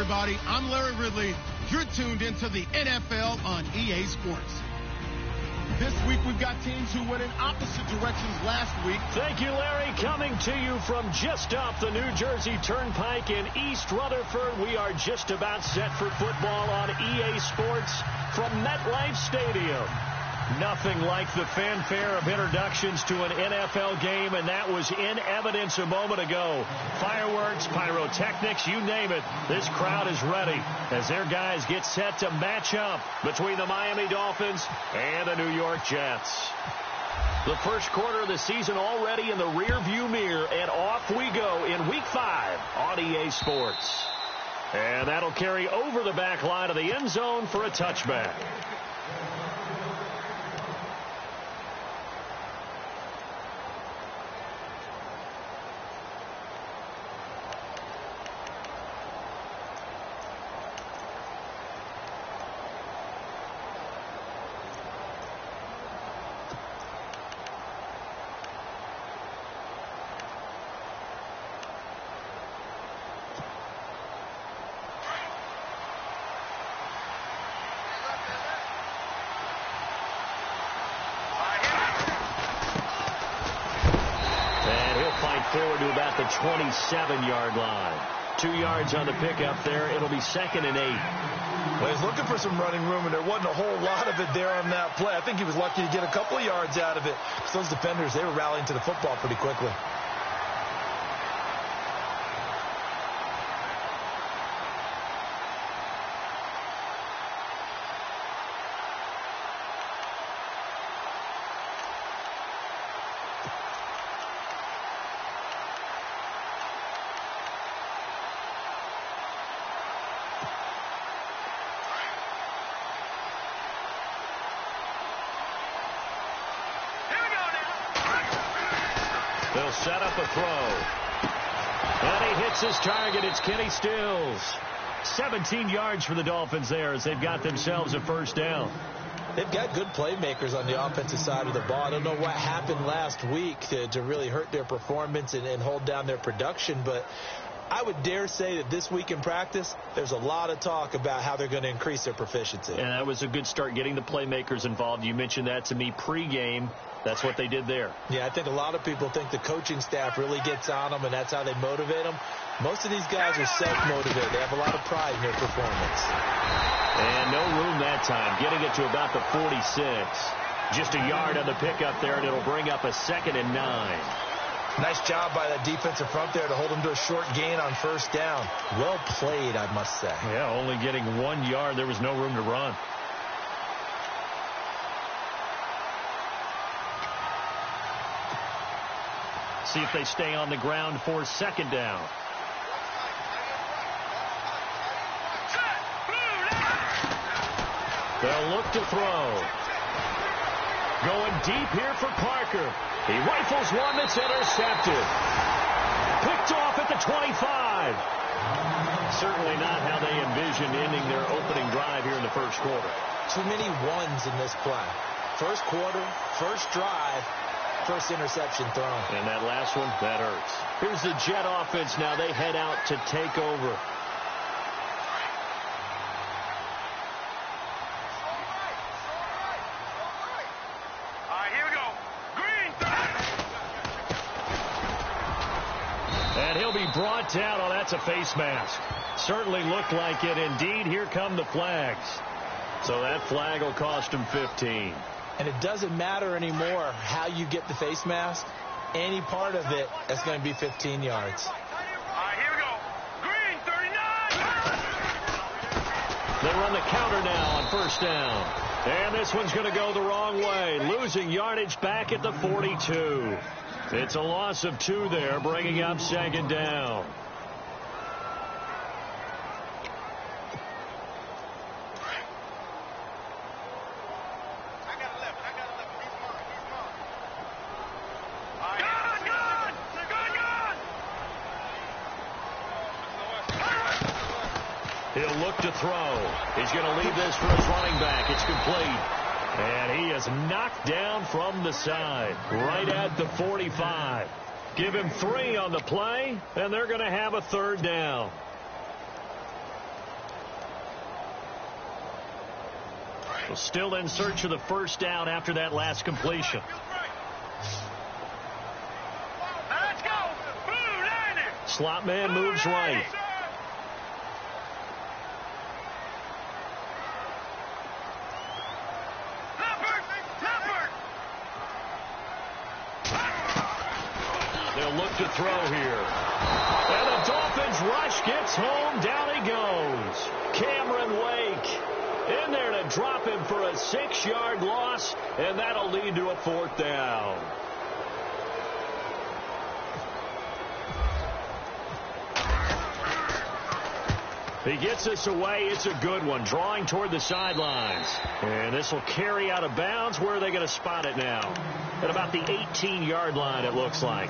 everybody. I'm Larry Ridley. You're tuned into the NFL on EA Sports. This week, we've got teams who went in opposite directions last week. Thank you, Larry. Coming to you from just off the New Jersey Turnpike in East Rutherford, we are just about set for football on EA Sports from MetLife Stadium. Nothing like the fanfare of introductions to an NFL game, and that was in evidence a moment ago. Fireworks, pyrotechnics, you name it. This crowd is ready as their guys get set to match up between the Miami Dolphins and the New York Jets. The first quarter of the season already in the rearview mirror, and off we go in Week 5 on EA Sports. And that'll carry over the back line of the end zone for a touchback. Forward to about the 27-yard line. 2 yards on the pickup there. It'll be 2nd and 8. Well, he's looking for some running room, and there wasn't a whole lot of it there on that play. I think he was lucky to get a couple of yards out of it, because those defenders, they were rallying to the football pretty quickly. They'll set up a throw. And he hits his target. It's Kenny Stills. 17 yards for the Dolphins there as they've got themselves a first down. They've got good playmakers on the offensive side of the ball. I don't know what happened last week to really hurt their performance and hold down their production, but I would dare say that this week in practice, there's a lot of talk about how they're going to increase their proficiency. And that was a good start, getting the playmakers involved. You mentioned that to me pregame. That's what they did there. Yeah, I think a lot of people think the coaching staff really gets on them, and that's how they motivate them. Most of these guys are self-motivated. They have a lot of pride in their performance. And no room that time, getting it to about the 46. Just a yard on the pickup there, and it'll bring up a 2nd and 9. Nice job by that defensive front there to hold them to a short gain on first down. Well played, I must say. Yeah, only getting 1 yard. There was no room to run. See if they stay on the ground for 2nd down. They'll look to throw. Going deep here for Parker. He rifles one that's intercepted. Picked off at the 25. Certainly not how they envisioned ending their opening drive here in the first quarter. Too many ones in this play. First quarter, first drive, first interception thrown. And that last one, that hurts. Here's the Jet offense now. They head out to take over. And he'll be brought down. Oh, that's a face mask. Certainly looked like it. Indeed, here come the flags. So that flag will cost him 15. And it doesn't matter anymore how you get the face mask. Any part of it, that's going to be 15 yards. Here we go. Green, 39. They run the counter now on first down. And this one's going to go the wrong way. Losing yardage back at the 42. It's a loss of 2 there, bringing up 2nd down. He'll look to throw. He's going to leave this for his running back. It's complete. And he is knocked down from the side, right at the 45. Give him 3 on the play, and they're going to have a 3rd down. Still in search of the first down after that last completion. Let's go. Slot man moves right. They'll look to throw here. And the Dolphins rush gets home. Down he goes. Cameron Wake in there to drop him for a 6-yard loss, and that'll lead to a 4th down. He gets us away. It's a good one. Drawing toward the sidelines. And this will carry out of bounds. Where are they going to spot it now? At about the 18-yard line, it looks like.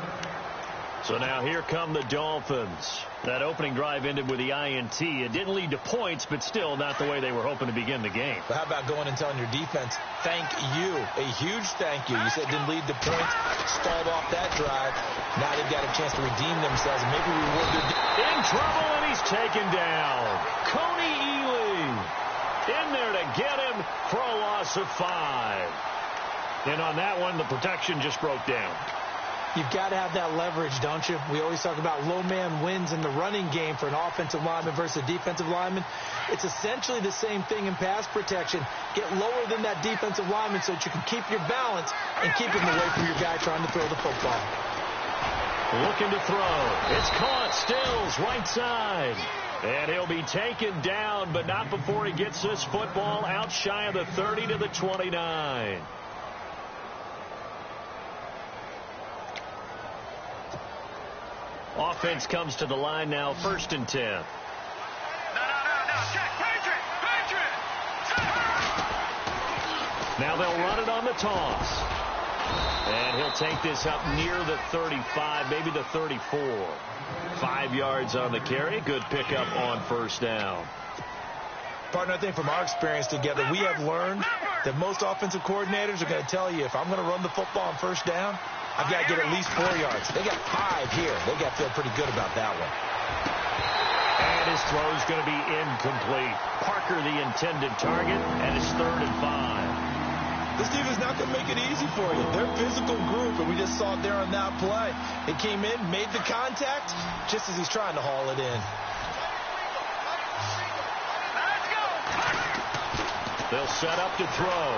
So now here come the Dolphins. That opening drive ended with the INT. It didn't lead to points, but still not the way they were hoping to begin the game. But how about going and telling your defense, thank you, a huge thank you. You said it didn't lead to points, stalled off that drive. Now they've got a chance to redeem themselves and maybe reward their in trouble, and he's taken down. Coney Ely in there to get him for a loss of 5. And on that one, the protection just broke down. You've got to have that leverage, don't you? We always talk about low man wins in the running game for an offensive lineman versus a defensive lineman. It's essentially the same thing in pass protection. Get lower than that defensive lineman so that you can keep your balance and keep him away from your guy trying to throw the football. Looking to throw. It's caught. Stills right side. And he'll be taken down, but not before he gets this football out shy of the 30 to the 29. Offense comes to the line now, 1st and 10. No. Check. Patriot. Now they'll run it on the toss. And he'll take this up near the 35, maybe the 34. 5 yards on the carry. Good pickup on 1st down. Partner, I think from our experience together, we have learned that most offensive coordinators are going to tell you, if I'm going to run the football on 1st down, I've got to get at least 4 yards. They got 5 here. They got to feel pretty good about that one. And his throw's going to be incomplete. Parker, the intended target, and it's 3rd and 5. This defense not going to make it easy for you. They're a physical group, and we just saw it there on that play. He came in, made the contact, just as he's trying to haul it in. They'll set up to throw.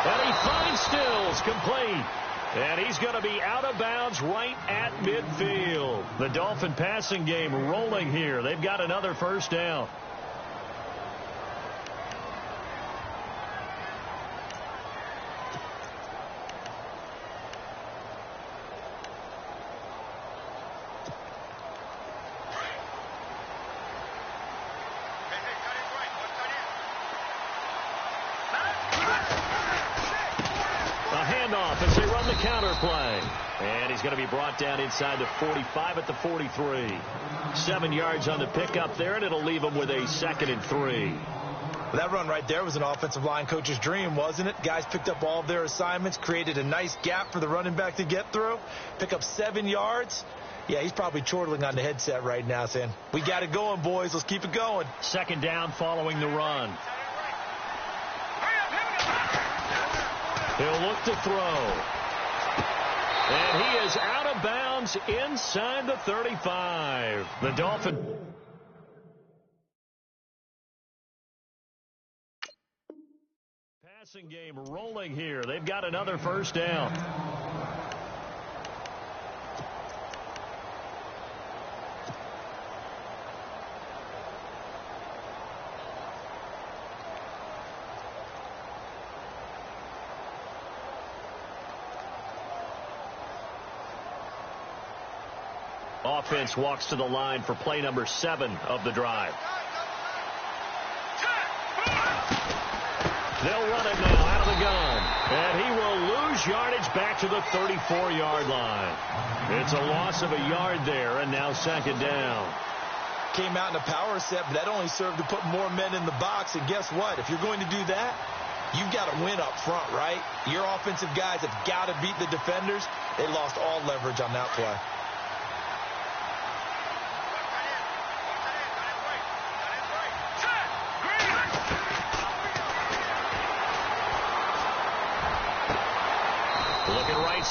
And he finds Stills, complete. And he's going to be out of bounds right at midfield. The Dolphin passing game rolling here. They've got another 1st down. As they run the counter play. And he's going to be brought down inside the 45 at the 43. 7 yards on the pickup there, and it'll leave him with a 2nd and 3. Well, that run right there was an offensive line coach's dream, wasn't it? Guys picked up all of their assignments, created a nice gap for the running back to get through, pick up 7 yards. Yeah, he's probably chortling on the headset right now saying, we got it going, boys. Let's keep it going. 2nd down following the run. He'll look to throw. And he is out of bounds inside the 35. The Dolphin. Passing game rolling here. They've got another 1st down. Offense walks to the line for play number 7 of the drive. They'll run it now out of the gun. And he will lose yardage back to the 34-yard line. It's a loss of a yard there, and now 2nd down. Came out in a power set, but that only served to put more men in the box. And guess what? If you're going to do that, you've got to win up front, right? Your offensive guys have got to beat the defenders. They lost all leverage on that play.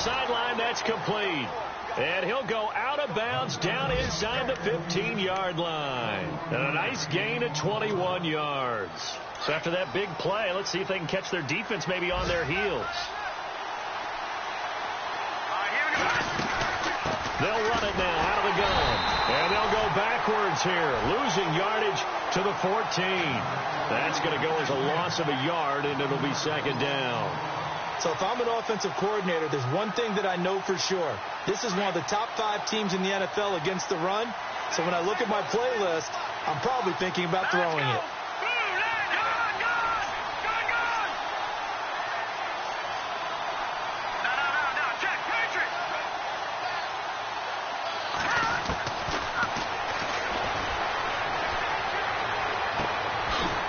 sideline. That's complete. And he'll go out of bounds down inside the 15-yard line. And a nice gain of 21 yards. So after that big play, let's see if they can catch their defense maybe on their heels. They'll run it now out of the gun. And they'll go backwards here, losing yardage to the 14. That's going to go as a loss of a yard, and it'll be second down. So if I'm an offensive coordinator, there's one thing that I know for sure. This is one of the top 5 teams in the NFL against the run. So when I look at my playlist, I'm probably thinking about throwing it.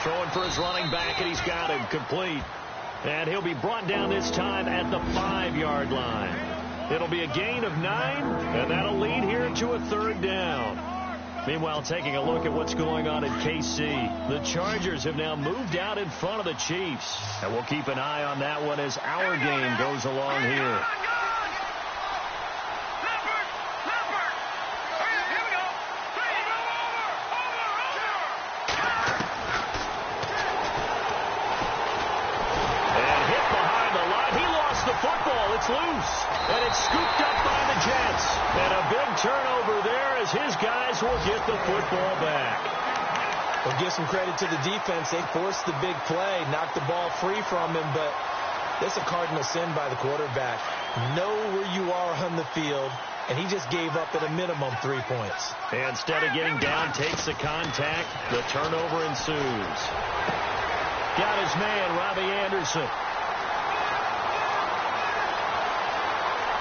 Throwing for his running back, and he's got him complete. And he'll be brought down this time at the 5-yard line. It'll be a gain of 9, and that'll lead here to a third down. Meanwhile, taking a look at what's going on at KC, the Chargers have now moved out in front of the Chiefs. And we'll keep an eye on that one as our game goes along here. It's loose, and it's scooped up by the Jets. And a big turnover there as his guys will get the football back. We'll give some credit to the defense. They forced the big play, knocked the ball free from him, but that's a cardinal sin by the quarterback. Know where you are on the field, and he just gave up at a minimum 3 points. And instead of getting down, takes the contact. The turnover ensues. Got his man, Robbie Anderson.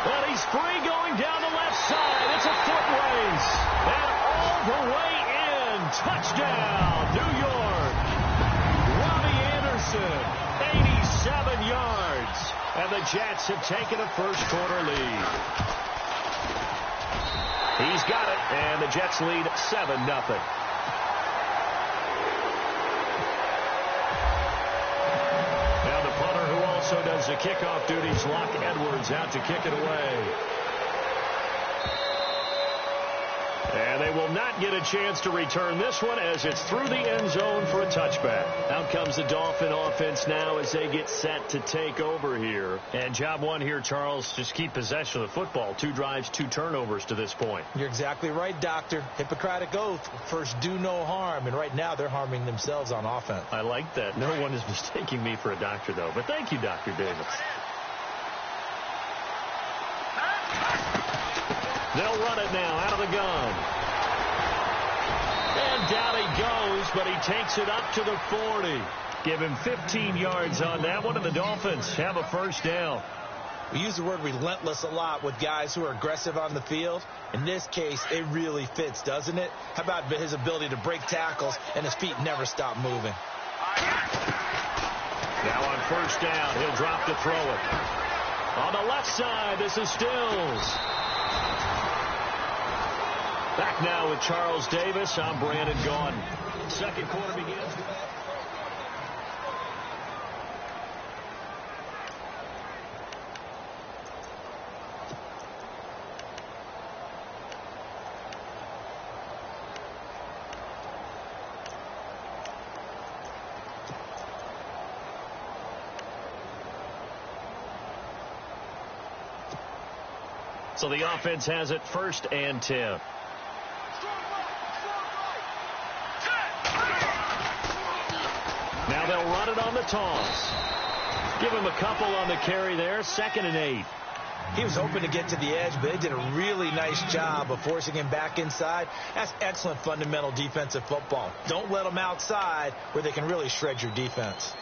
And he's free going down the left side. It's a foot race. And all the way in. Touchdown, New York. Robbie Anderson, 87 yards. And the Jets have taken a first-quarter lead. He's got it, and the Jets lead 7-0. So does the kickoff duties. Lock Edwards out to kick it away. And they will not get a chance to return this one as it's through the end zone for a touchback. Out comes the Dolphin offense now as they get set to take over here. And job one here, Charles, just keep possession of the football. 2 drives, 2 turnovers to this point. You're exactly right, Doctor. Hippocratic oath. First, do no harm. And right now, they're harming themselves on offense. I like that. No one is mistaking me for a doctor, though. But thank you, Dr. Davis. They'll run it now out of the gun. And down he goes, but he takes it up to the 40. Give him 15 yards on that one, and the Dolphins have a first down. We use the word relentless a lot with guys who are aggressive on the field. In this case, it really fits, doesn't it? How about his ability to break tackles and his feet never stop moving? Now on first down, he'll drop to throw it. On the left side, this is Stills. Back now with Charles Davis. I'm Brandon Gaudin. Second quarter begins. So the offense has it 1st and 10. Now they'll run it on the toss. Give him a couple on the carry there. 2nd and 8. He was hoping to get to the edge, but they did a really nice job of forcing him back inside. That's excellent fundamental defensive football. Don't let them outside where they can really shred your defense.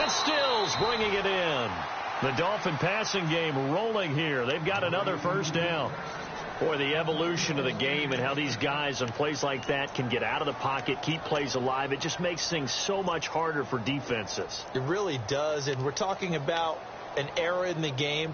Stills bringing it in. The Dolphin passing game rolling here. They've got another first down. Boy, the evolution of the game and how these guys on plays like that can get out of the pocket, keep plays alive, it just makes things so much harder for defenses. It really does, and we're talking about an era in the game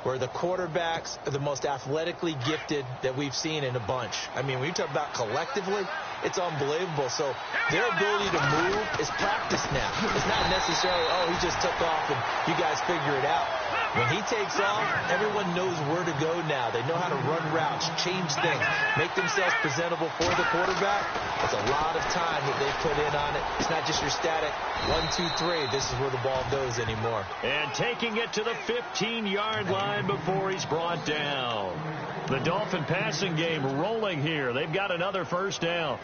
where the quarterbacks are the most athletically gifted that we've seen in a bunch. I mean, when you talk about collectively, it's unbelievable. So their ability to move is practiced now. It's not necessarily, oh, he just took off and you guys figure it out. When he takes off, everyone knows where to go now. They know how to run routes, change things, make themselves presentable for the quarterback. That's a lot of time that they put in on it. It's not just your static 1, 2, 3. This is where the ball goes anymore. And taking it to the 15-yard line before he's brought down. The Dolphin passing game rolling here. They've got another first down.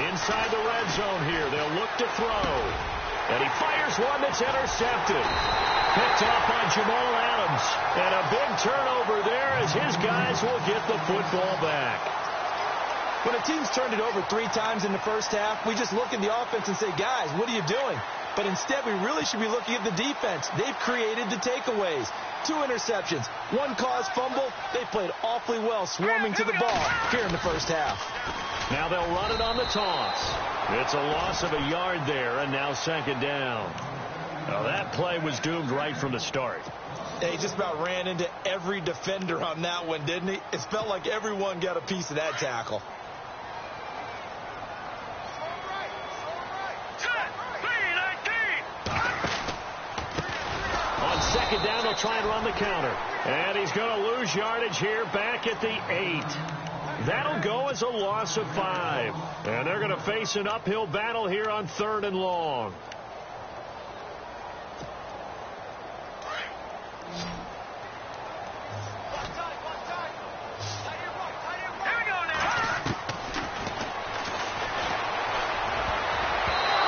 Inside the red zone here. They'll look to throw. And he fires one that's intercepted. Picked off by Jamal Adams. And a big turnover there as his guys will get the football back. When a team's turned it over 3 times in the first half, we just look at the offense and say, guys, what are you doing? But instead, we really should be looking at the defense. They've created the takeaways. 2 interceptions, 1 caused fumble. They played awfully well swarming to the ball here in the first half. Now they'll run it on the toss. It's a loss of a yard there, and now second down. Now that play was doomed right from the start. He just about ran into every defender on that one, didn't he? It felt like everyone got a piece of that tackle. On second down, they'll try and run the counter. And he's going to lose yardage here back at the 8. That'll go as a loss of 5. And they're going to face an uphill battle here on 3rd and long.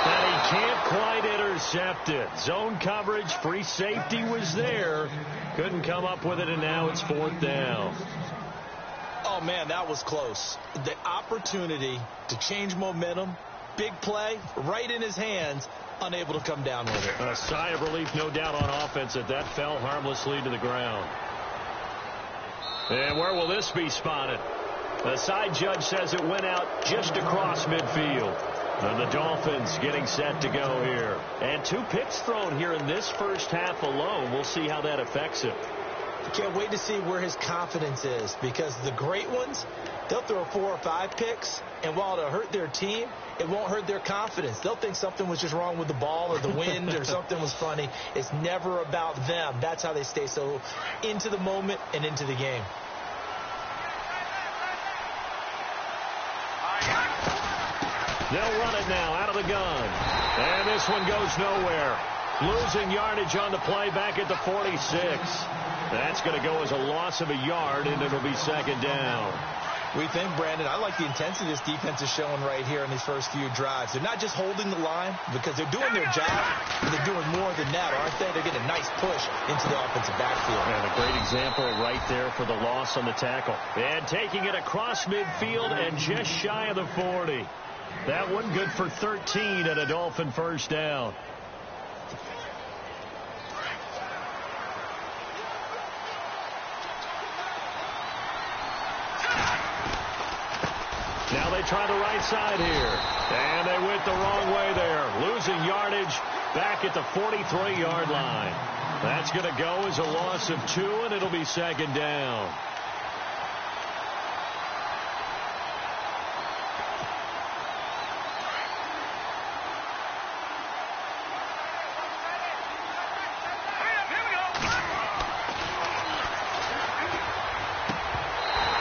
And he can't quite intercept it. Zone coverage, free safety was there. Couldn't come up with it, and now it's 4th down. Oh, man, that was close. The opportunity to change momentum, big play, right in his hands, unable to come down with it. A sigh of relief, no doubt, on offense that fell harmlessly to the ground. And where will this be spotted? The side judge says it went out just across midfield. And the Dolphins getting set to go here. And 2 picks thrown here in this first half alone. We'll see how that affects him. Can't wait to see where his confidence is, because the great ones, they'll throw 4 or 5 picks, and while it'll hurt their team, it won't hurt their confidence. They'll think something was just wrong with the ball or the wind or something was funny. It's never about them. That's how they stay so into the moment and into the game. They'll run it now out of the gun. And this one goes nowhere. Losing yardage on the play back at the 46. That's going to go as a loss of a yard, and it'll be second down. We think, Brandon, I like the intensity this defense is showing right here in these first few drives. They're not just holding the line because they're doing their job, but they're doing more than that, aren't they? They're getting a nice push into the offensive backfield. And a great example right there for the loss on the tackle. And taking it across midfield and just shy of the 40. That one good for 13 at a Dolphin first down. Now they try the right side here. And they went the wrong way there. Losing yardage back at the 43-yard line. That's going to go as a loss of 2, and it'll be second down.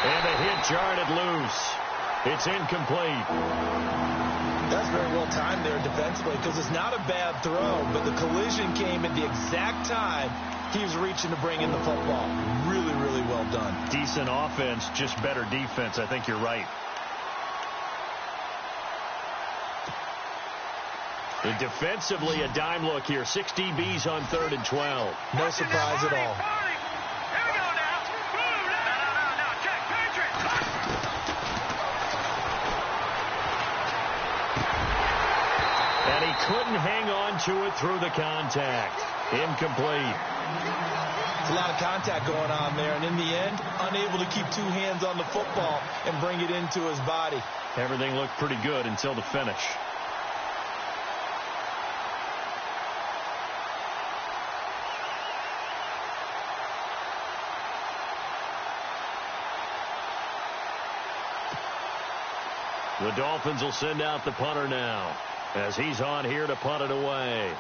And the hit jarred loose. It's incomplete. That's very well timed there defensively, because it's not a bad throw, but the collision came at the exact time he was reaching to bring in the football. Really, really well done. Decent offense, just better defense. I think you're right. And defensively, a dime look here. 6 DBs on 3rd and 12. No surprise at all. Couldn't hang on to it through the contact. Incomplete. It's a lot of contact going on there, and in the end, unable to keep two hands on the football and bring it into his body. Everything looked pretty good until the finish. The Dolphins will send out the punter now as he's on here to punt it away.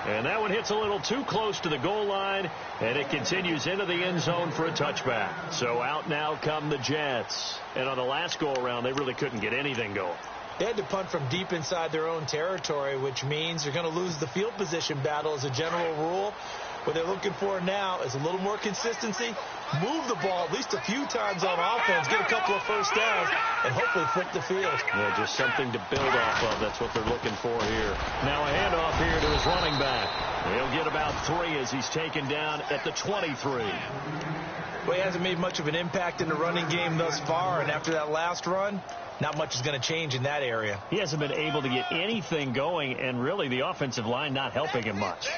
And that one hits a little too close to the goal line, and it continues into the end zone for a touchback. So out now come the Jets. And on the last go-around, they really couldn't get anything going. They had to punt from deep inside their own territory, which means you're going to lose the field position battle as a general rule. What they're looking for now is a little more consistency, move the ball at least a few times on offense, get a couple of first downs, and hopefully flip the field. Yeah, just something to build off of. That's what they're looking for here. Now a handoff here to his running back. He'll get about 3 as he's taken down at the 23. Well, he hasn't made much of an impact in the running game thus far, and after that last run, not much is going to change in that area. He hasn't been able to get anything going, and really the offensive line not helping him much.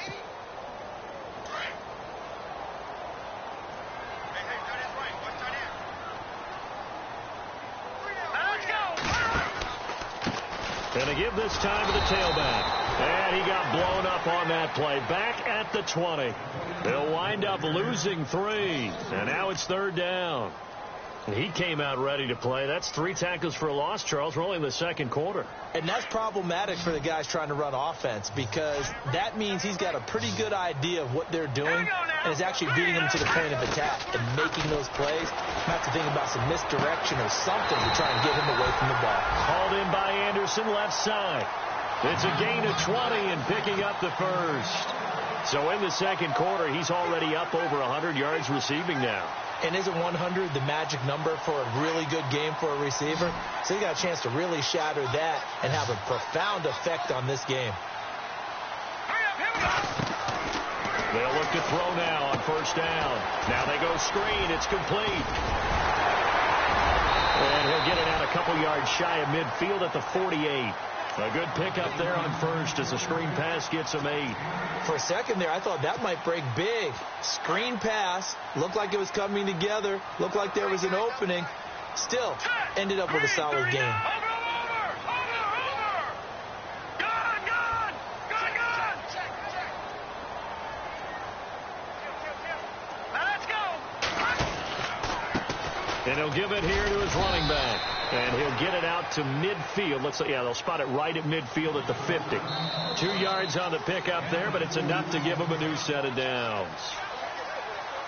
And to give this time to the tailback. And he got blown up on that play. Back at the 20. They'll wind up losing 3. And now it's 3rd down. He came out ready to play. That's 3 tackles for a loss, Charles. We're only in the second quarter. And that's problematic for the guys trying to run offense because that means he's got a pretty good idea of what they're doing and is actually beating them to the point of attack and making those plays. You have to think about some misdirection or something to try and get him away from the ball. Called in by Anderson, left side. It's a gain of 20 and picking up the first. So in the second quarter, he's already up over 100 yards receiving now. And isn't 100 the magic number for a really good game for a receiver? So he got a chance to really shatter that and have a profound effect on this game. They'll look to throw now on 1st down. Now they go screen. It's complete. And he'll get it out a couple yards shy of midfield at the 48. A good pickup there on 1st as the screen pass gets him 8. For a second there, I thought that might break big. Screen pass. Looked like it was coming together. Looked like there was an opening. Still, ended up with a solid game. And he'll give it here to his running back. And he'll get it out to midfield. They'll spot it right at midfield at the 50. 2 yards on the pickup there, but it's enough to give him a new set of downs.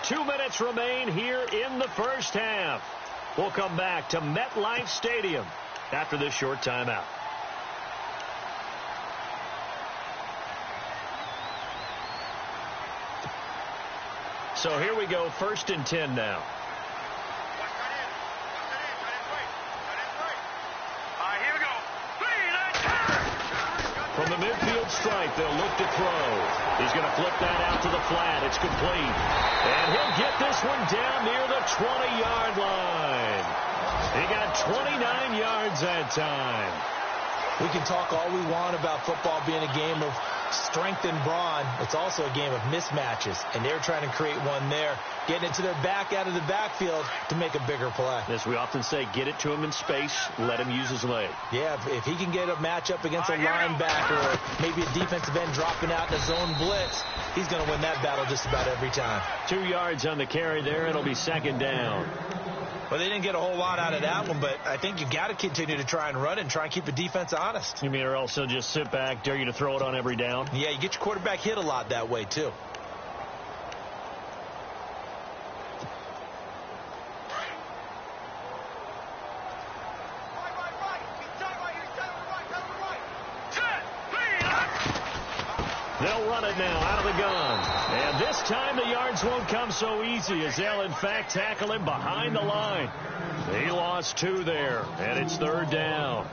2 minutes remain here in the first half. We'll come back to MetLife Stadium after this short timeout. So here we go, 1st and 10 now. From the midfield stripe, they'll look to throw. He's going to flip that out to the flat. It's complete. And he'll get this one down near the 20-yard line. He got 29 yards that time. We can talk all we want about football being a game of strength and brawn. It's also a game of mismatches, and they're trying to create one there, getting it to their back out of the backfield to make a bigger play. As we often say, get it to him in space, let him use his leg. Yeah, if he can get a matchup against a linebacker or maybe a defensive end dropping out in a zone blitz, he's going to win that battle just about every time. 2 yards on the carry there. It'll be 2nd down. Well, they didn't get a whole lot out of that one, but I think you got to continue to try and run and try and keep the defense honest. You mean, or else they'll just sit back, dare you to throw it on every down? Yeah, you get your quarterback hit a lot that way, too. They'll run it now out of the gun. And this time the yards won't come so easy as they'll, in fact, tackle him behind the line. He lost 2 there, and it's 3rd down.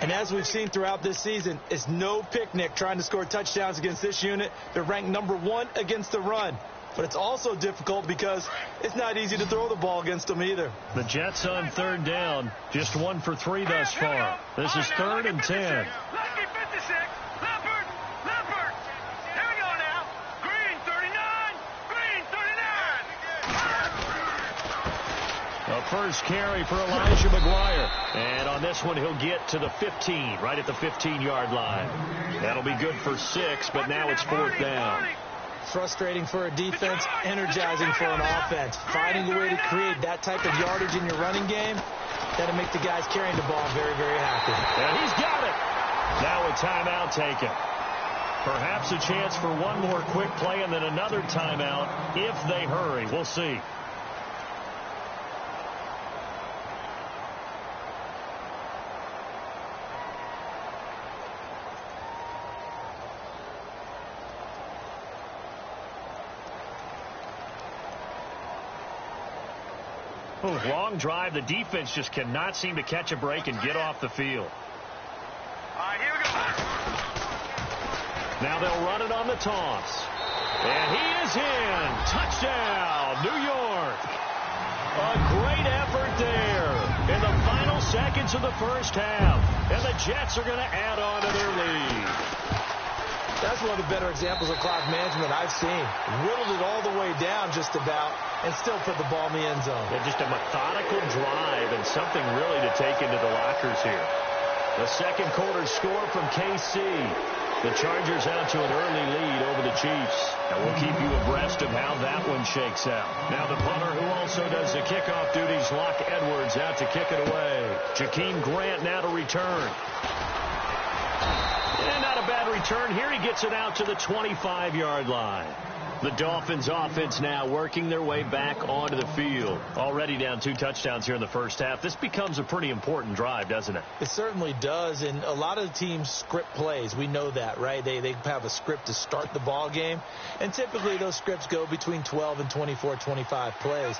And as we've seen throughout this season, it's no picnic trying to score touchdowns against this unit. They're ranked number 1 against the run. but it's also difficult because it's not easy to throw the ball against them either. The Jets on third down, just 1 for 3 thus far. This is 3rd and 10. Lucky 56. Leopard. Here we go now. Green 39. Green 39. A first carry for Elijah McGuire. And on this one, he'll get to the 15, right at the 15-yard line. That'll be good for 6, but now it's 4th down. Frustrating for a defense, energizing for an offense. Finding a way to create that type of yardage in your running game, that'll make the guys carrying the ball very, very happy. And he's got it. Now a timeout taken. Perhaps a chance for one more quick play and then another timeout if they hurry. We'll see. Long drive. The defense just cannot seem to catch a break and get off the field. All right, here we go. Now they'll run it on the toss. And he is in. Touchdown, New York. A great effort there in the final seconds of the first half. And the Jets are going to add on to their lead. That's one of the better examples of clock management I've seen. Whittled it all the way down just about and still put the ball in the end zone. Yeah, just a methodical drive and something really to take into the lockers here. The second quarter score from KC. The Chargers out to an early lead over the Chiefs. And we'll keep you abreast of how that one shakes out. Now the punter who also does the kickoff duties, Locke Edwards, out to kick it away. Jakeem Grant now to return. And not a bad return here. He gets it out to the 25-yard line. The Dolphins offense now working their way back onto the field. Already down 2 touchdowns here in the first half. This becomes a pretty important drive, doesn't it? It certainly does, and a lot of the teams script plays. We know that, right? They have a script to start the ball game, and typically those scripts go between 12 and 24, 25 plays.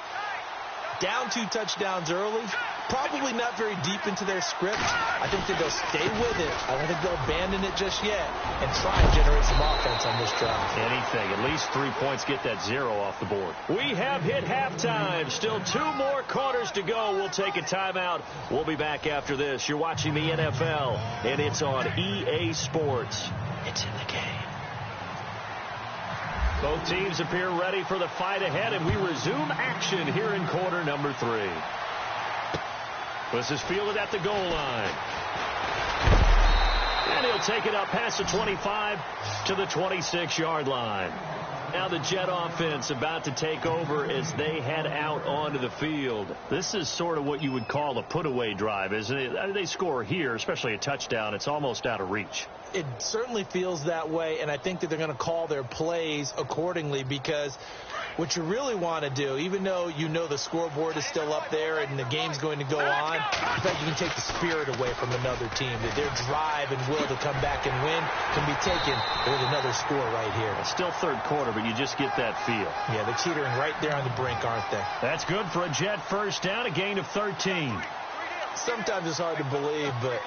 Down 2 touchdowns early, probably not very deep into their script. I think that they'll stay with it. I don't think they'll abandon it just yet and try and generate some offense on this drive. Anything. At least 3 points, get that 0 off the board. We have hit halftime. Still 2 more quarters to go. We'll take a timeout. We'll be back after this. You're watching the NFL, and it's on EA Sports. It's in the game. Both teams appear ready for the fight ahead, and we resume action here in quarter number 3. This is fielded at the goal line. And he'll take it up past the 25 to the 26-yard line. Now the Jet offense about to take over as they head out onto the field. This is sort of what you would call a put-away drive, isn't it? They score here, especially a touchdown. It's almost out of reach. It certainly feels that way, and I think that they're going to call their plays accordingly because what you really want to do, even though you know the scoreboard is still up there and the game's going to go on, in fact, you can take the spirit away from another team. That their drive and will to come back and win can be taken with another score right here. It's still third quarter, but you just get that feel. Yeah, they're teetering right there on the brink, aren't they? That's good for a Jet first down, a gain of 13. Sometimes it's hard to believe, but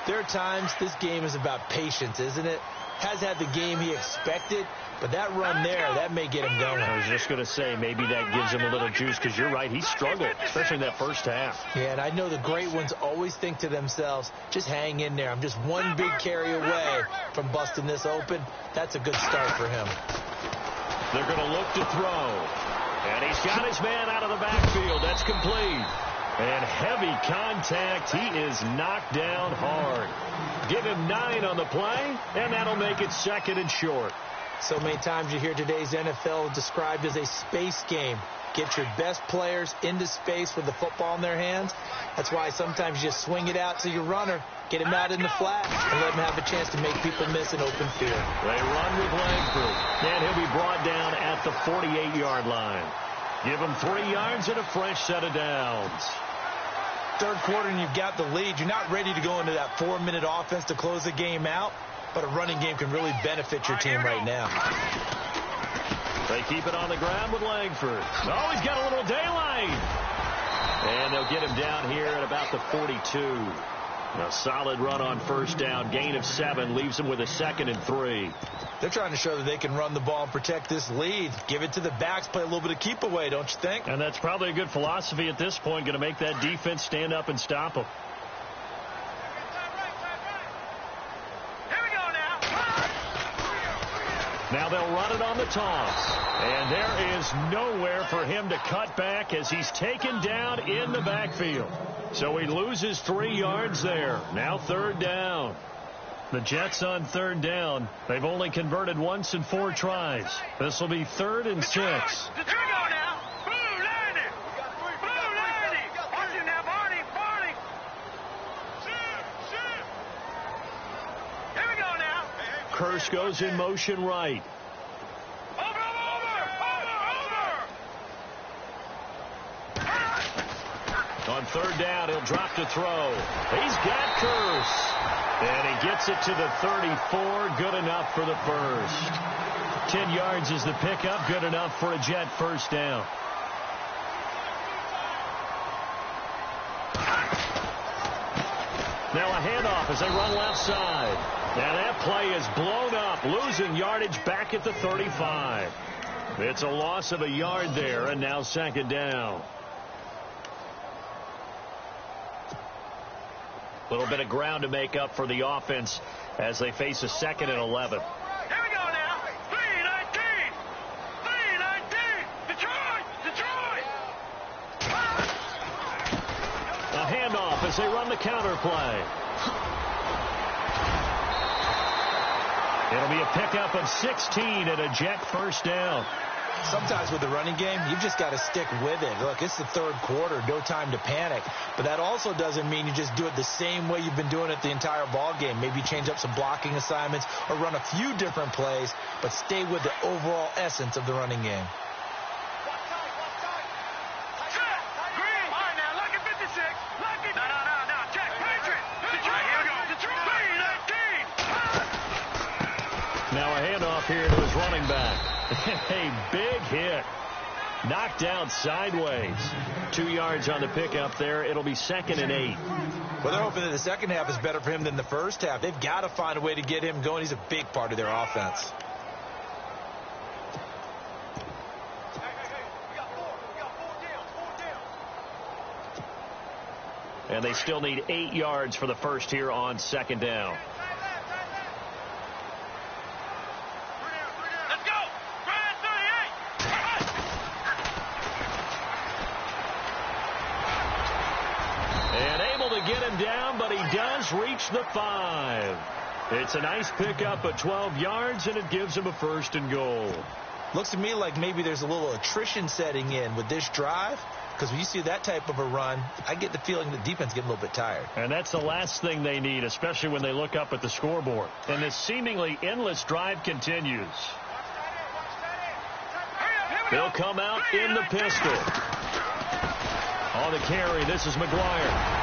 there are times this game is about patience, isn't it? Has had the game he expected, but that run there, that may get him going. I was just going to say, maybe that gives him a little juice, because you're right, he struggled, especially in that first half. Yeah, and I know the great ones always think to themselves, just hang in there. I'm just one big carry away from busting this open. That's a good start for him. They're going to look to throw. And he's got his man out of the backfield. That's complete. And heavy contact. He is knocked down hard. Give him 9 on the play, and that'll make it 2nd and short. So many times you hear today's NFL described as a space game. Get your best players into space with the football in their hands. That's why sometimes you just swing it out to your runner, get him out in the flat, and let him have a chance to make people miss an open field. They run with Langford, and he'll be brought down at the 48-yard line. Give him 3 yards and a fresh set of downs. Third quarter and you've got the lead. You're not ready to go into that 4-minute offense to close the game out, but a running game can really benefit your team right now. They keep it on the ground with Langford. Oh, he's got a little daylight. And they'll get him down here at about the 42. A solid run on first down. Gain of 7 leaves them with a 2nd and 3. They're trying to show that they can run the ball and protect this lead. Give it to the backs, play a little bit of keep away, don't you think? And that's probably a good philosophy at this point, going to make that defense stand up and stop them. Here we go now. Now they'll run it on the toss. And there is nowhere for him to cut back as he's taken down in the backfield. So he loses 3 yards there. Now 3rd down. The Jets on 3rd down. They've only converted once in 4 tries. This will be 3rd and 6. Here we go now. Blue 90. Blue 90. Watch it now, Barney. Barney. Here we go now. Curse goes in motion right. On 3rd down, he'll drop to throw. He's got Curse. And he gets it to the 34. Good enough for the first. 10 yards is the pickup. Good enough for a Jet first down. Now a handoff as they run left side. Now that play is blown up, losing yardage back at the 35. It's a loss of a yard there, and now 2nd down. A little bit of ground to make up for the offense as they face a 2nd and 11. Here we go now. 3-19. 3-19. Detroit. Detroit. A handoff as they run the counter play. It'll be a pickup of 16 and a Jet first down. Sometimes with the running game, you've just got to stick with it. Look, it's the 3rd quarter, no time to panic. But that also doesn't mean you just do it the same way you've been doing it the entire ball game. Maybe change up some blocking assignments or run a few different plays, but stay with the overall essence of the running game. Green. All right, now, lucky 56. Lucky. No. Check. Patriot. Detroit. Here we go. Detroit. 3-19. Now a handoff here to his running back. A big hit. Knocked out sideways. 2 yards on the pickup there. It'll be 2nd and 8. Well, they're hoping that the second half is better for him than the first half. They've got to find a way to get him going. He's a big part of their offense. And they still need 8 yards for the first here on 2nd down. Get him down, but he does reach the 5. It's a nice pickup of 12 yards, and it gives him a 1st and goal. Looks to me like maybe there's a little attrition setting in with this drive, because when you see that type of a run, I get the feeling the defense getting a little bit tired. And that's the last thing they need, especially when they look up at the scoreboard. And this seemingly endless drive continues. They'll come out in the pistol. On the carry, this is McGuire.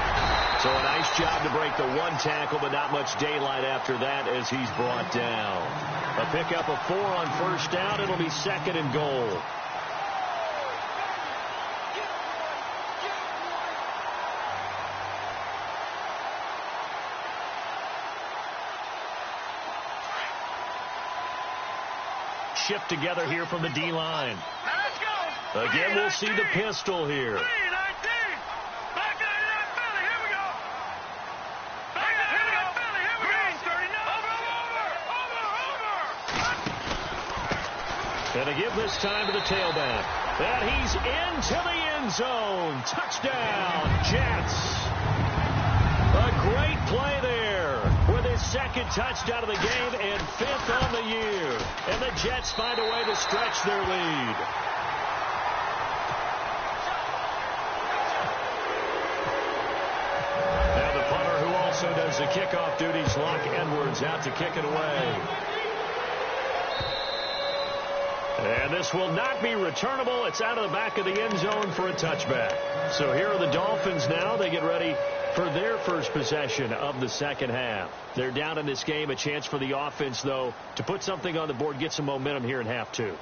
So a nice job to break the 1 tackle, but not much daylight after that as he's brought down. A pickup of 4 on first down. It'll be 2nd and goal. Shift together here from the D-line. Again, we'll see the pistol here. And a give this time to the tailback. And he's into the end zone. Touchdown, Jets. A great play there with his 2nd touchdown of the game and 5th on the year. And the Jets find a way to stretch their lead. Now the punter, who also does the kickoff duties, Locke Edwards, out to kick it away. And this will not be returnable. It's out of the back of the end zone for a touchback. So here are the Dolphins now. They get ready for their first possession of the 2nd half. They're down in this game. A chance for the offense, though, to put something on the board, get some momentum here in half 2.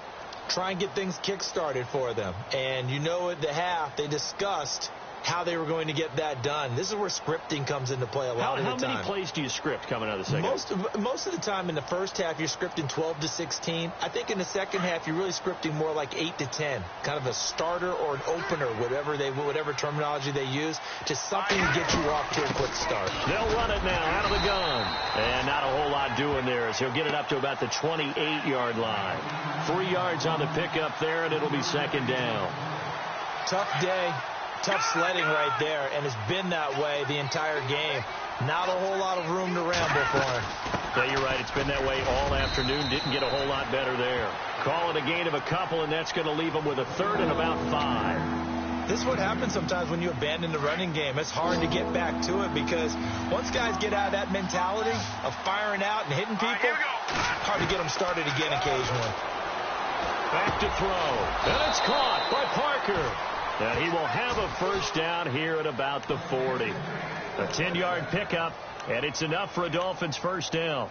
Try and get things kick-started for them. And you know at the half, they discussed how they were going to get that done. This is where scripting comes into play a lot of the time. How many plays do you script coming out of the second? Most of the time in the first half, you're scripting 12 to 16. I think in the second half, you're really scripting more like 8 to 10, kind of a starter or an opener, whatever terminology they use, just something to get you off to a quick start. They'll run it now out of the gun. And not a whole lot doing there as he'll get it up to about the 28-yard line. 3 yards on the pickup there, and it'll be second down. Tough day, tough sledding right there, and it's been that way the entire game. Not a whole lot of room to ramble for him. Yeah, you're right. It's been that way all afternoon. Didn't get a whole lot better there. Call it a gain of a couple, and that's going to leave him with a third and about 5. This is what happens sometimes when you abandon the running game. It's hard to get back to it because once guys get out of that mentality of firing out and hitting people, hard to get them started again occasionally. Back to throw. And it's caught by Parker. And he will have a first down here at about the 40. A 10-yard pickup, and it's enough for a Dolphins first down.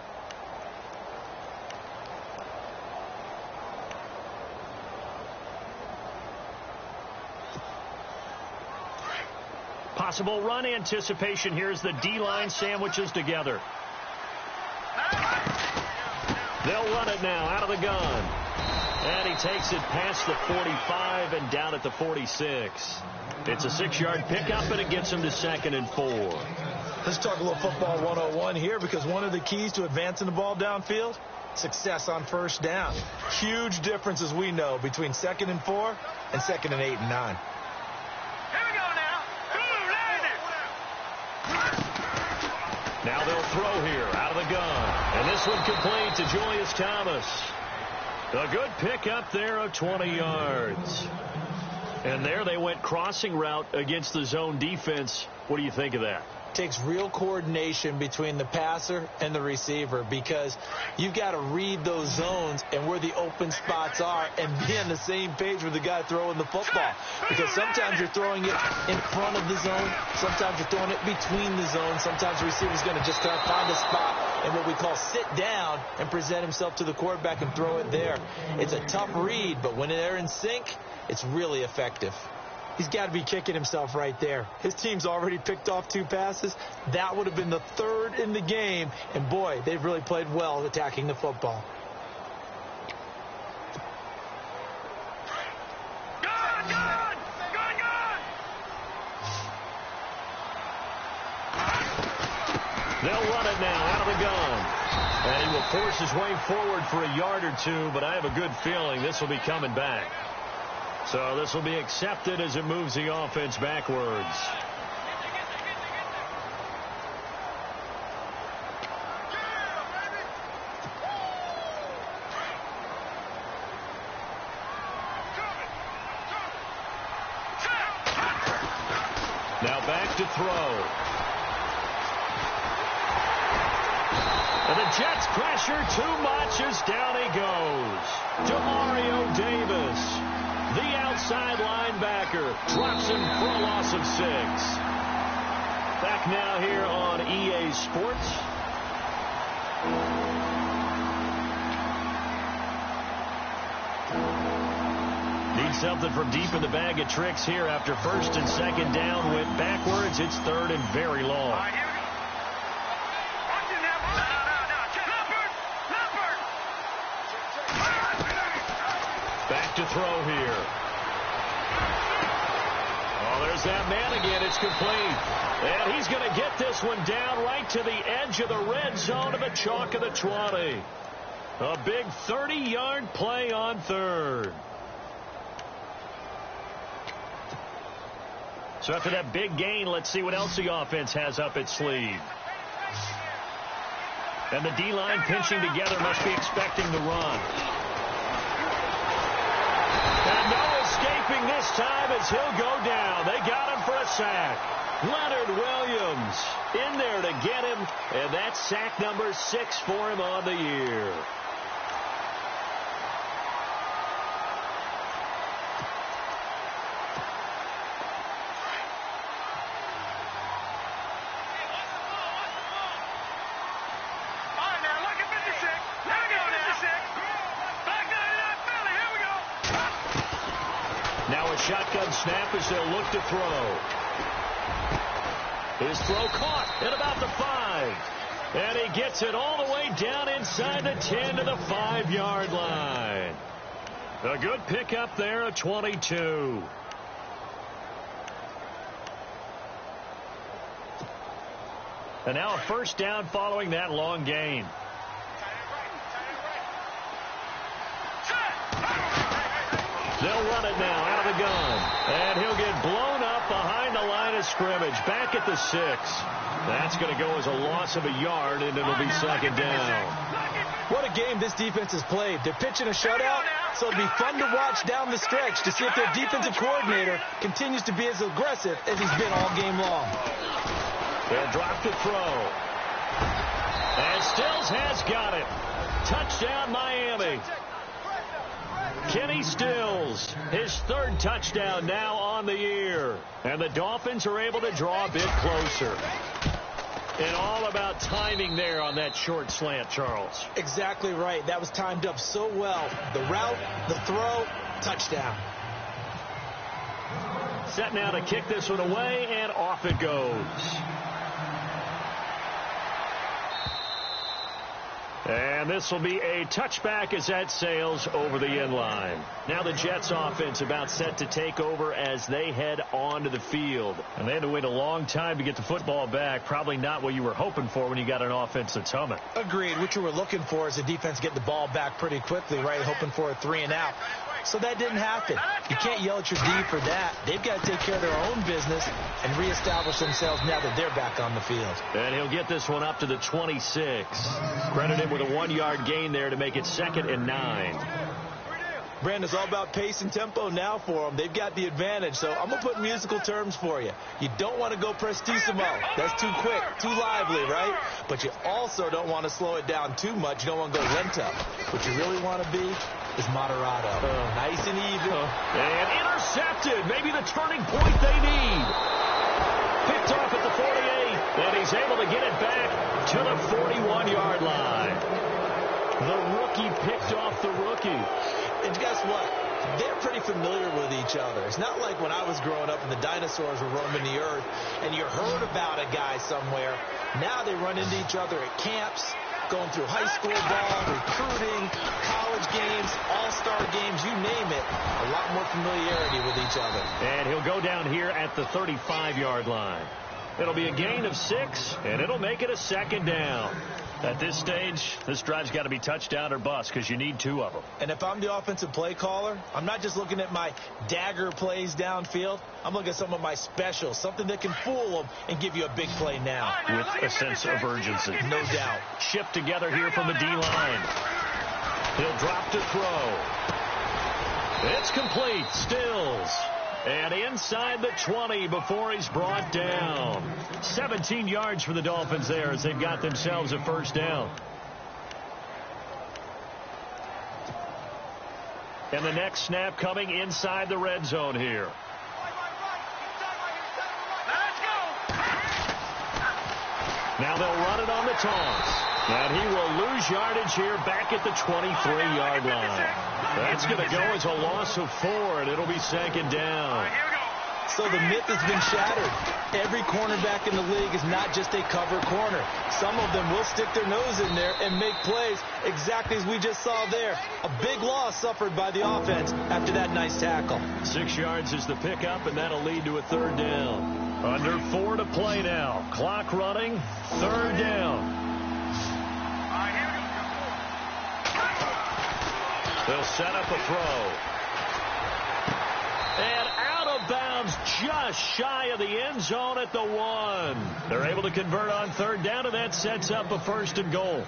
Possible run anticipation here as the D-line sandwiches together. They'll run it now out of the gun. And he takes it past the 45 and down at the 46. It's a 6-yard pickup, and it gets him to 2nd and 4. Let's talk a little football 101 here because one of the keys to advancing the ball downfield, success on first down. Huge difference, as we know, between 2nd and 4 and 2nd and 8 and 9. Now they'll throw here out of the gun. And this one complete to Julius Thomas. A good pickup there of 20 yards. And there they went crossing route against the zone defense. What do you think of that? Takes real coordination between the passer and the receiver because you've got to read those zones and where the open spots are and be on the same page with the guy throwing the football. Because sometimes you're throwing it in front of the zone. Sometimes you're throwing it between the zones. Sometimes the receiver's going to just try to find a spot and what we call sit down and present himself to the quarterback and throw it there. It's a tough read, but when they're in sync, it's really effective. He's got to be kicking himself right there. His team's already picked off 2 passes. That would have been the 3rd in the game. And, boy, they've really played well attacking the football. They'll run it now out of the gun. And he will force his way forward for a yard or 2, but I have a good feeling this will be coming back. So this will be accepted as it moves the offense backwards. Now back to throw. And the Jets pressure too much as down he goes. Demario Davis. The outside linebacker drops him for a loss of 6. Back now here on EA Sports. Need something from deep in the bag of tricks here after 1st and 2nd down. Went backwards. It's 3rd and very long. Back to throw here. Oh, there's that man again. It's complete. And he's going to get this one down right to the edge of the red zone of the chalk of the 20. A big 30-yard play on 3rd. So after that big gain, let's see what else the offense has up its sleeve. And the D-line pinching together must be expecting the run. And no escaping this time as he'll go down. They got him for a sack. Leonard Williams in there to get him, and that's sack number 6 for him on the year. Shotgun snap as they'll look to throw. His throw caught at about the 5. And he gets it all the way down inside the 10 to the 5-yard line. A good pickup there, a 22. And now a first down following that long gain. They'll run it now out of the gun. And he'll get blown up behind the line of scrimmage. Back at the 6. That's going to go as a loss of a yard, and it'll be second down. What a game this defense has played. They're pitching a shutout, so it'll be fun to watch down the stretch to see if their defensive coordinator continues to be as aggressive as he's been all game long. They'll drop the throw. And Stills has got it. Touchdown, Miami. Kenny Stills, his 3rd touchdown now on the year. And the Dolphins are able to draw a bit closer. And all about timing there on that short slant, Charles. Exactly right. That was timed up so well. The route, the throw, touchdown. Set now to kick this one away, and off it goes. And this will be a touchback as that sails over the end line. Now the Jets offense about set to take over as they head onto the field. And they had to wait a long time to get the football back. Probably not what you were hoping for when you got an offense that's humming. Agreed. What you were looking for is the defense getting the ball back pretty quickly, right? Hoping for a 3 and out. So that didn't happen. You can't yell at your D for that. They've got to take care of their own business and reestablish themselves now that they're back on the field. And he'll get this one up to the 26. Credit him with a 1-yard gain there to make it 2nd and 9. Brandon, it's all about pace and tempo now for them. They've got the advantage, so I'm going to put musical terms for you. You don't want to go prestissimo. That's too quick, too lively, right? But you also don't want to slow it down too much. You don't want to go lento. What you really want to be is moderato. Nice and even. And intercepted. Maybe the turning point they need. Picked off at the 48, and he's able to get it back to the 41-yard line. The rookie picked off the rookie. And guess what? They're pretty familiar with each other. It's not like when I was growing up and the dinosaurs were roaming the earth and you heard about a guy somewhere. Now they run into each other at camps, going through high school ball, recruiting, college games, all-star games, you name it. A lot more familiarity with each other. And he'll go down here at the 35-yard line. It'll be a gain of 6, and it'll make it a 2nd down. At this stage, this drive's got to be touchdown or bust because you need 2 of them. And if I'm the offensive play caller, I'm not just looking at my dagger plays downfield. I'm looking at some of my specials, something that can fool them and give you a big play now. With a sense of urgency. No doubt. Shipped together here from the D-line. He'll drop to throw. It's complete. Stills. And inside the 20 before he's brought down. 17 yards for the Dolphins there as they've got themselves a first down. And the next snap coming inside the red zone here. Now they'll run it on the toss. And he will lose yardage here back at the 23-yard line. That's going to go as a loss of 4, and it'll be 2nd down. So the myth has been shattered. Every cornerback in the league is not just a cover corner. Some of them will stick their nose in there and make plays exactly as we just saw there. A big loss suffered by the offense after that nice tackle. 6 yards is the pickup, and that'll lead to a 3rd down. Under 4 to play now. Clock running, 3rd down. They'll set up a throw. And out of bounds just shy of the end zone at the 1. They're able to convert on 3rd down, and that sets up a 1st and goal.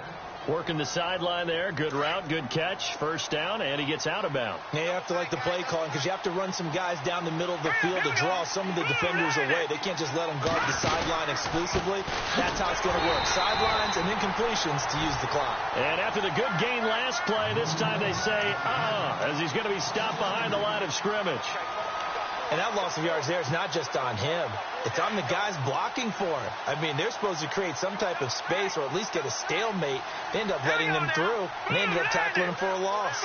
Working the sideline there. Good route, good catch. 1st down, and he gets out of bounds. Yeah, you have to like the play calling because you have to run some guys down the middle of the field to draw some of the defenders away. They can't just let them guard the sideline exclusively. That's how it's going to work. Sidelines and incompletions to use the clock. And after the good gain last play, this time they say, as he's going to be stopped behind the line of scrimmage. And that loss of yards there is not just on him. It's on the guys blocking for him. I mean, they're supposed to create some type of space or at least get a stalemate. They end up letting them through, and they ended up tackling him for a loss.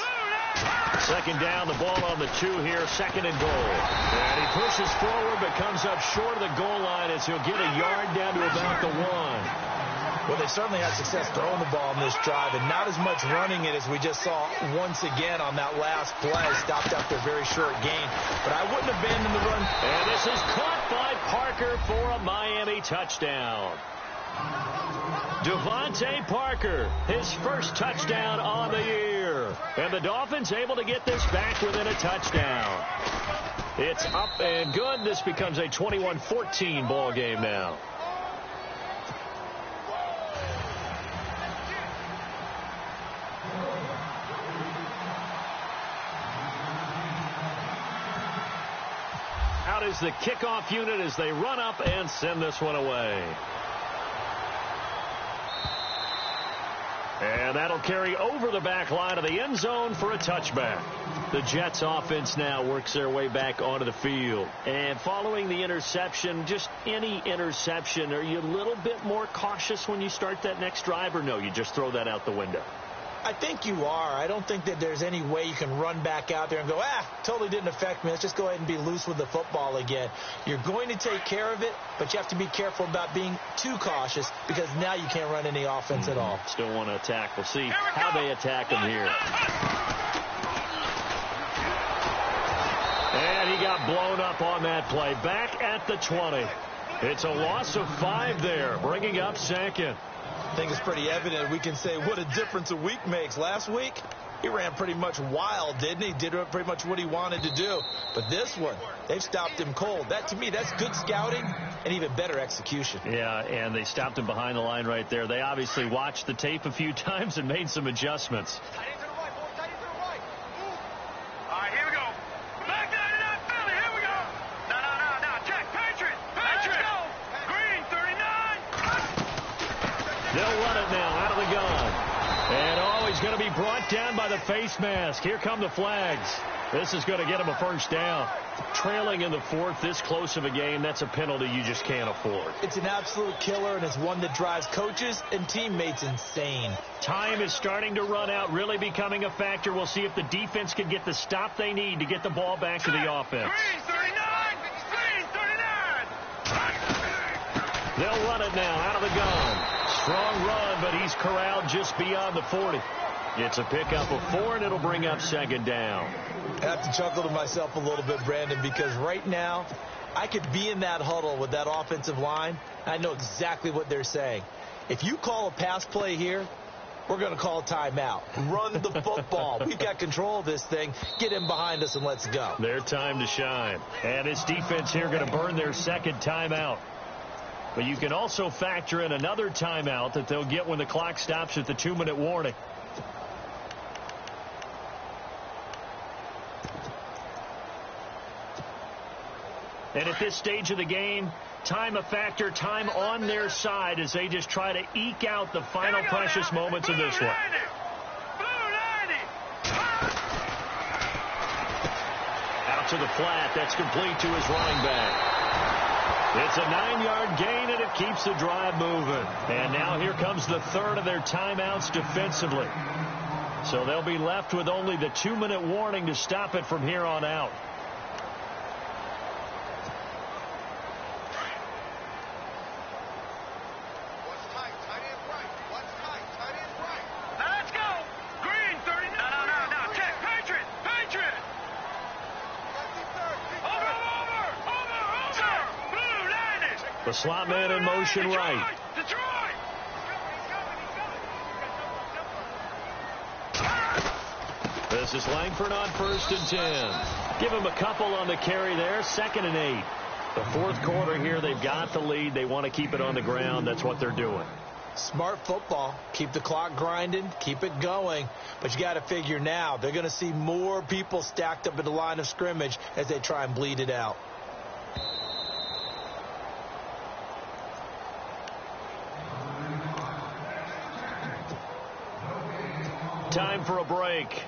Second down, the ball on the 2 here, second and goal. And he pushes forward but comes up short of the goal line as he'll get a yard down to about the 1. Well, they certainly had success throwing the ball in this drive and not as much running it as we just saw once again on that last play. Stopped after a very short gain, but I wouldn't abandon the run. And this is caught by Parker for a Miami touchdown. Devontae Parker, his first touchdown on the year. And the Dolphins able to get this back within a touchdown. It's up and good. This becomes a 21-14 ball game now. Out is the kickoff unit as they run up and send this one away. And that'll carry over the back line of the end zone for a touchback. The Jets offense now works their way back onto the field. And following the interception, just any interception, are you a little bit more cautious when you start that next drive, or no, you just throw that out the window? I think you are. I don't think that there's any way you can run back out there and go, totally didn't affect me. Let's just go ahead and be loose with the football again. You're going to take care of it, but you have to be careful about being too cautious because now you can't run any offense at all. Still want to attack. We'll see how they attack him here. And he got blown up on that play. Back at the 20. It's a loss of 5 there, bringing up second. I think it's pretty evident. We can say what a difference a week makes. Last week, he ran pretty much wild, didn't he? Did pretty much what he wanted to do. But this one, they've stopped him cold. That, to me, that's good scouting and even better execution. Yeah, and they stopped him behind the line right there. They obviously watched the tape a few times and made some adjustments. Tight end to the right, boy. Tight end to the right. All right, here we go. Back down to that Philly. Here we go. No. Check. Patriot. Let's go. Green, 39. They'll run it now out of the gun. And he's going to be brought down by the face mask. Here come the flags. This is going to get him a first down. Trailing in the 4th, this close of a game, that's a penalty you just can't afford. It's an absolute killer, and it's one that drives coaches and teammates insane. Time is starting to run out, really becoming a factor. We'll see if the defense can get the stop they need to get the ball back to the offense. Green, 39. Green, 39. They'll run it now out of the gun. Strong run, but he's corralled just beyond the 40. It's a pickup of 4, and it'll bring up second down. I have to chuckle to myself a little bit, Brandon, because right now I could be in that huddle with that offensive line. I know exactly what they're saying. If you call a pass play here, we're going to call a timeout. Run the football. We've got control of this thing. Get him behind us and let's go. Their time to shine. And this defense here going to burn their second timeout. But you can also factor in another timeout that they'll get when the clock stops at the 2-minute warning. And at this stage of the game, time a factor, time on their side as they just try to eke out the final precious moments of this one. Out to the flat. That's complete to his running back. It's a 9-yard gain, and it keeps the drive moving. And now here comes the 3rd of their timeouts defensively. So they'll be left with only the 2-minute warning to stop it from here on out. Let's go. Green, 39. No. Check. Patriot. Over. Blue, 90. The slot man in motion right. Detroit. This is Langford on 1st and 10. Give him a couple on the carry there. 2nd and 8. The 4th quarter here, they've got the lead. They want to keep it on the ground. That's what they're doing. Smart football. Keep the clock grinding. Keep it going. But you got to figure now they're going to see more people stacked up at the line of scrimmage as they try and bleed it out. Time for a break.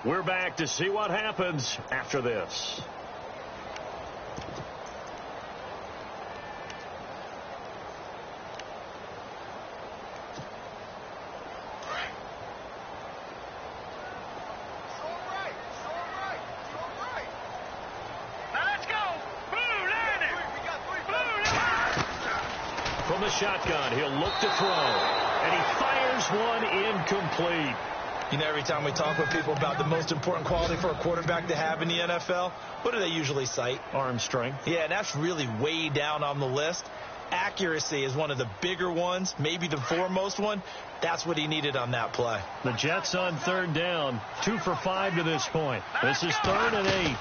We're back to see what happens after this. from the shotgun. He'll look to throw. And he fires one incomplete. You know, every time we talk with people about the most important quality for a quarterback to have in the NFL, what do they usually cite? Arm strength. Yeah, and that's really way down on the list. Accuracy is one of the bigger ones, maybe the foremost one. That's what he needed on that play. The Jets on third down, 2 for 5 to this point. This is 3rd and 8.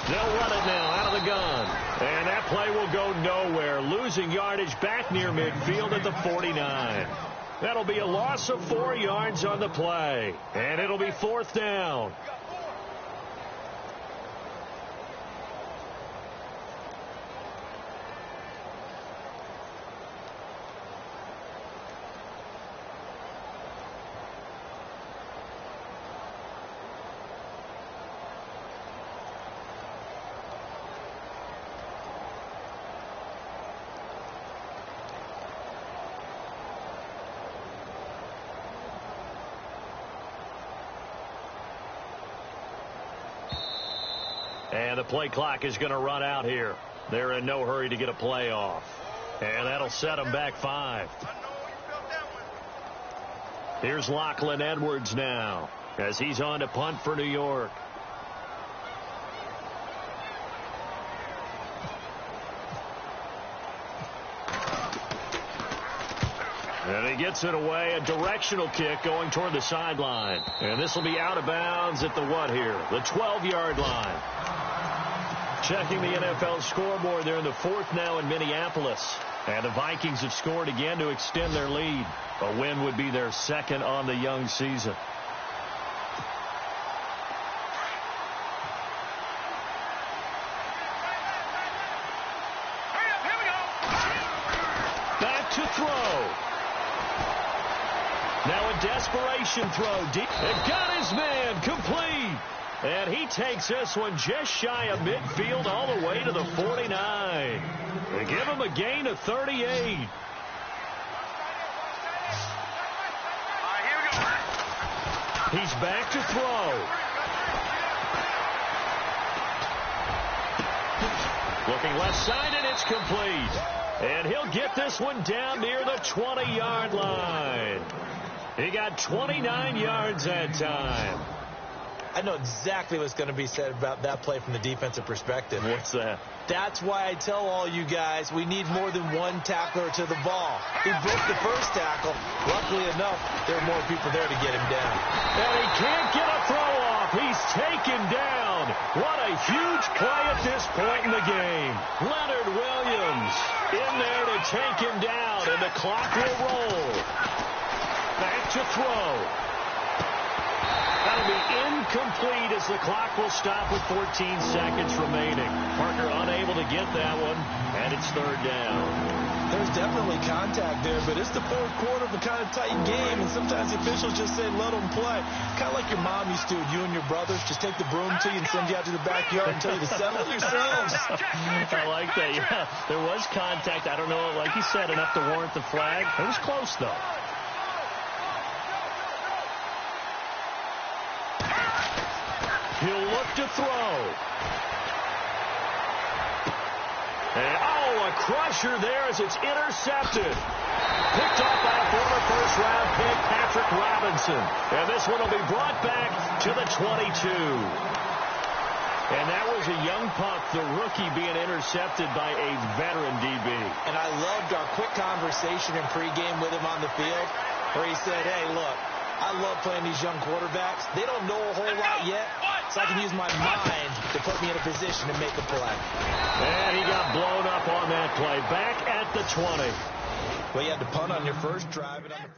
They'll run it now out of the gun. And that play will go nowhere, losing yardage back near midfield at the 49. That'll be a loss of 4 yards on the play. And it'll be 4th down. And the play clock is going to run out here. They're in no hurry to get a play off. And that'll set them back 5. Here's Lachlan Edwards now as he's on to punt for New York. And he gets it away, a directional kick going toward the sideline. And this will be out of bounds at the what here? The 12-yard line. Checking the NFL scoreboard, they're in the 4th now in Minneapolis. And the Vikings have scored again to extend their lead. A win would be their 2nd on the young season. Back to throw. Now a desperation throw. Deep. It got his man complete. And he takes this one just shy of midfield all the way to the 49. They give him a gain of 38. He's back to throw. Looking left side, and it's complete. And he'll get this one down near the 20-yard line. He got 29 yards that time. I know exactly what's going to be said about that play from the defensive perspective. What's that? That's why I tell all you guys we need more than one tackler to the ball. He broke the first tackle. Luckily enough, there are more people there to get him down. And he can't get a throw off. He's taken down. What a huge play at this point in the game. Leonard Williams in there to take him down, and the clock will roll. Back to throw. That'll be incomplete as the clock will stop with 14 seconds remaining. Parker unable to get that one, and it's 3rd down. There's definitely contact there, but it's the 4th quarter of a kind of tight game, and sometimes the officials just say, let them play. Kind of like your mom used to with you and your brothers. Just take the broom to you and send you out to the backyard and tell you to settle it yourselves. I like that, yeah. There was contact. I don't know, like you said, enough to warrant the flag. It was close, though. He'll look to throw. And, a crusher there as it's intercepted. Picked off by a former first-round pick, Patrick Robinson. And this one will be brought back to the 22. And that was a young pup, the rookie being intercepted by a veteran DB. And I loved our quick conversation in pregame with him on the field where he said, hey, look, I love playing these young quarterbacks. They don't know a whole lot yet, so I can use my mind to put me in a position to make a play. And he got blown up on that play. Back at the 20. Well, you had to punt on your first drive. And on the